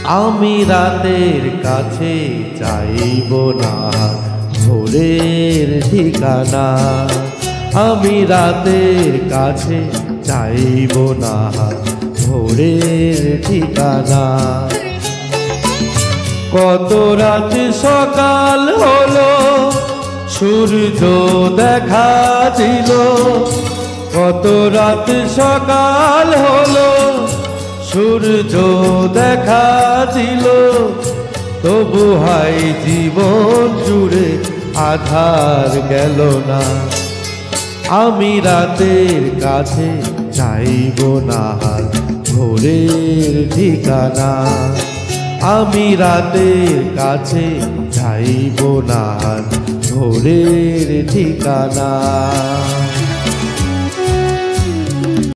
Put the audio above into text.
আমি রাতের কাছে চাইব না ভোরের ঠিকানা। আমি রাতের কাছে চাইব না ভোরের ঠিকানা। কত রাত সকাল হলো সূর্য দেখা দিল। কত রাত সকাল হলো সূর্য দেখা দিল। তবু হাই জীবন জুড়ে আধার গেল না। আমি রাতের কাছে চাইব না ভোরের ঠিকানা। আমি রাতের কাছে চাইব না ভোরের ঠিকানা।